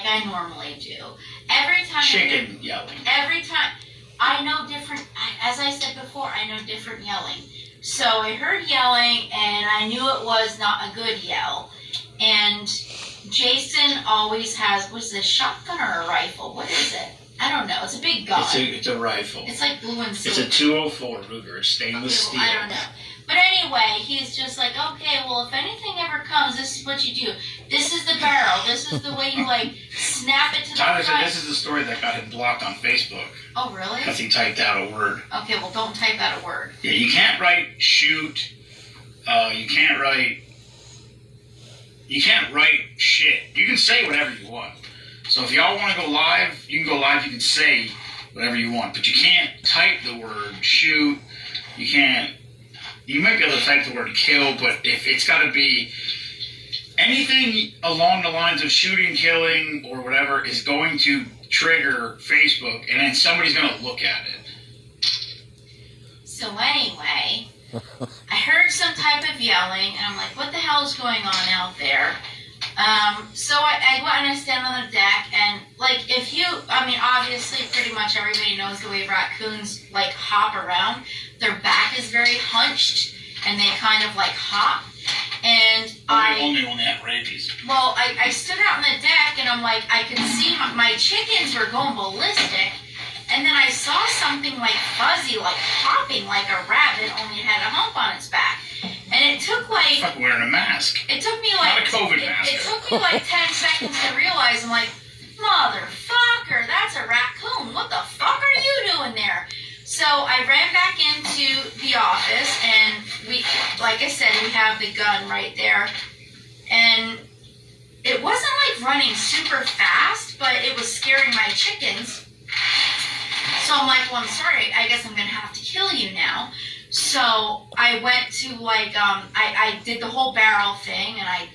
I normally do. Every time. Chicken yelling. Every time. I know different, as I said before, I know different yelling. So I heard yelling, and I knew it was not a good yell. And Jason always has, what's this, shotgun or a rifle? What is it? I don't know. It's a big gun. It's a rifle. It's like blue and silver. It's a 204 Ruger, stainless steel. I don't know. But anyway, he's just like, okay, well, if anything ever comes, this is what you do. This is the barrel. This is the way you, like, snap it to the Tyler front. said this is the story that got him blocked on Facebook. Oh, really? Because he typed out a word. Okay, well, don't type out a word. Yeah, you can't write shoot. You can't write shit. You can say whatever you want. So if y'all want to go live, you can go live. You can say whatever you want. But you can't type the word shoot. You can't. You might be able to type the word kill, but if it's got to be anything along the lines of shooting, killing, or whatever is going to trigger Facebook, and then somebody's going to look at it. So anyway, I heard some type of yelling, and I'm like, what the hell is going on out there? So I went and I stand on the deck, and like obviously pretty much everybody knows the way raccoons like hop around. Their back is very hunched, and they kind of like hop. And only have rabies. Well, I stood out on the deck, and I'm like, I could see my chickens were going ballistic, and then I saw something like fuzzy, like hopping like a rabbit, only it had a hump on its back. And it took like... Fuck wearing a mask. It took me like... Not a COVID mask. It took me like 10 seconds to realize, I'm like, motherfucker, that's a raccoon. What the fuck are you doing there? So I ran back into the office, and we, like I said, we have the gun right there. And it wasn't like running super fast, but it was scaring my chickens. So I'm like, well, I'm sorry, I guess I'm going to have to kill you now. So I went to like, I did the whole barrel thing, and I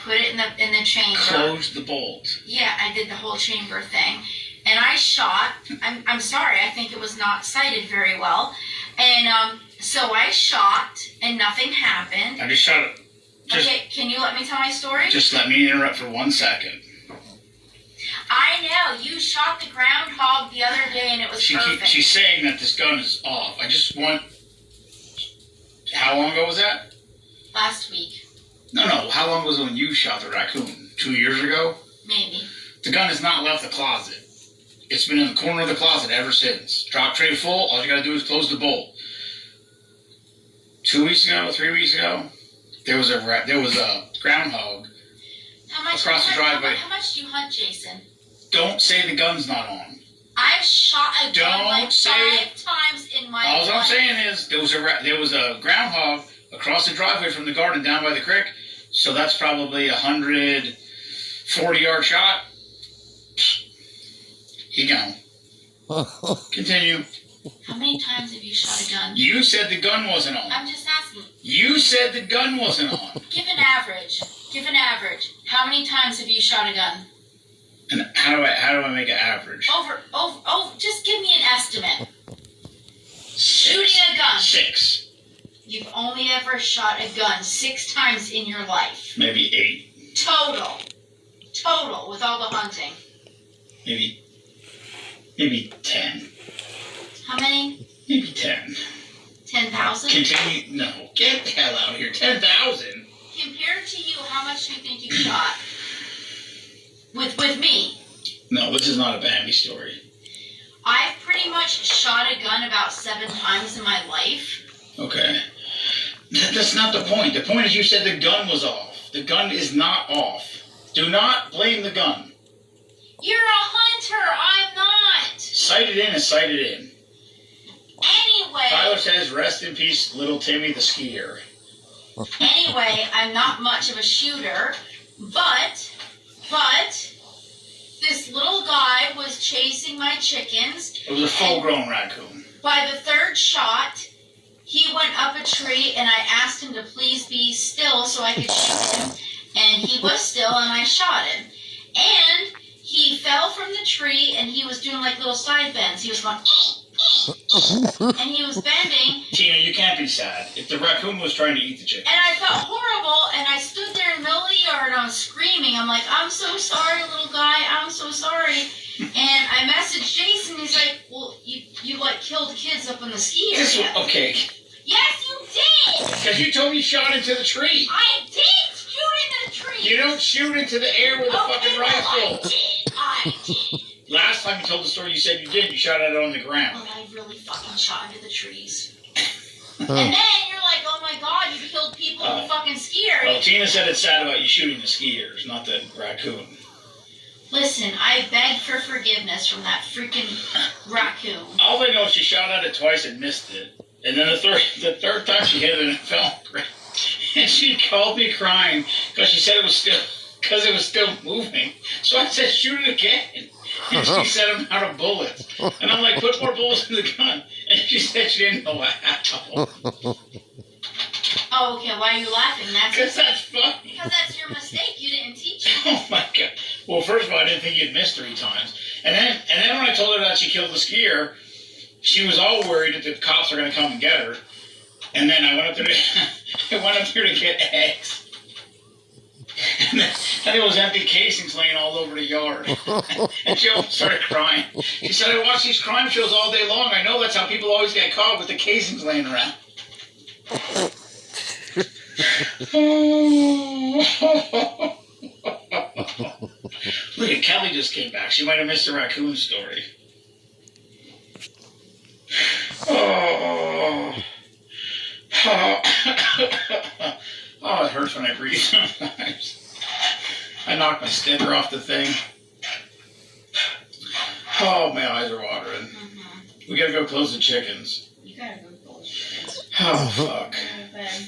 put it in the chamber. Close the bolt. Yeah, I did the whole chamber thing. And I shot. I'm sorry, I think it was not sighted very well. And so I shot, and nothing happened. I just shot it. Okay, can you let me tell my story? Just let me interrupt for 1 second. I know, you shot the groundhog the other day, and it was perfect. She's saying that this gun is off. I just want... How long ago was that? Last week. No. How long was it when you shot the raccoon? 2 years ago? Maybe. The gun has not left the closet. It's been in the corner of the closet ever since. Drop tray full, all you gotta do is close the bolt. 2 weeks ago, 3 weeks ago, there was a groundhog across the driveway. How much do you hunt, Jason? Don't say the gun's not on. I've shot a gun like 5 times in my life. All I'm saying is there was a groundhog across the driveway from the garden down by the creek. So that's probably 140-yard shot. He gone. Continue. How many times have you shot a gun? You said the gun wasn't on. I'm just asking. You said the gun wasn't on. Give an average. How many times have you shot a gun? And how do I make an average? Over. Just give me an estimate. Shooting a gun. 6. You've only ever shot a gun 6 times in your life. Maybe 8. Total, with all the hunting. Maybe 10. How many? Maybe 10. 10,000? Continue. No, get the hell out of here. 10,000? Compared to you, how much do you think you shot? With me? No, this is not a Bambi story. I've pretty much shot a gun about 7 times in my life. Okay. That's not the point. The point is you said the gun was off. The gun is not off. Do not blame the gun. You're a hunter. I'm not. Sighted in is sighted in. Anyway. Tyler says, rest in peace, little Timmy the skier. Anyway, I'm not much of a shooter, but this little guy was chasing my chickens. It was a full-grown raccoon. By the 3rd shot, he went up a tree, and I asked him to please be still so I could shoot him. And he was still, and I shot him. And he fell from the tree, and he was doing like little side bends. He was going, and he was bending. Tina, you can't be sad. If the raccoon was trying to eat the chicken. And I felt horrible, and I stood there in the middle of the yard, and I was screaming. I'm like, I'm so sorry, little guy. I'm so killed kids up in the ski area. Okay. Yes, you did! Because you told me you shot into the tree. I did shoot into the tree! You don't shoot into the air with a fucking rifle. I did. Last time you told the story, you said you did. You shot at it on the ground. Well, I really fucking shot into the trees. And then you're like, oh my god, you killed people in the fucking ski area. Well, Tina said it's sad about you shooting the skiers, not the raccoon. Listen, I begged for forgiveness from that freaking raccoon. All I know is she shot at it twice and missed it. And then the third time she hit it and it fell on the ground. And she called me crying because she said it was still moving. So I said, shoot it again. And she said, I'm out of bullets. And I'm like, put more bullets in the gun. And she said she didn't know how. Oh, okay, why are you laughing? Because that's funny. Because that's your mistake. You didn't teach me. Oh my god. Well, first of all, I didn't think you'd missed 3 times. And then when I told her that she killed the skier, she was all worried that the cops are going to come and get her. And then I went up there to get eggs. And there was empty casings laying all over the yard. And she almost started crying. She said, I watch these crime shows all day long. I know that's how people always get caught, with the casings laying around. Look at Kelly just came back. She might have missed the raccoon story. Oh, it hurts when I breathe sometimes. I knocked my sticker off the thing. Oh, my eyes are watering. Mm-hmm. We gotta go close the chickens. You gotta go close the chickens. Oh, fuck. Okay.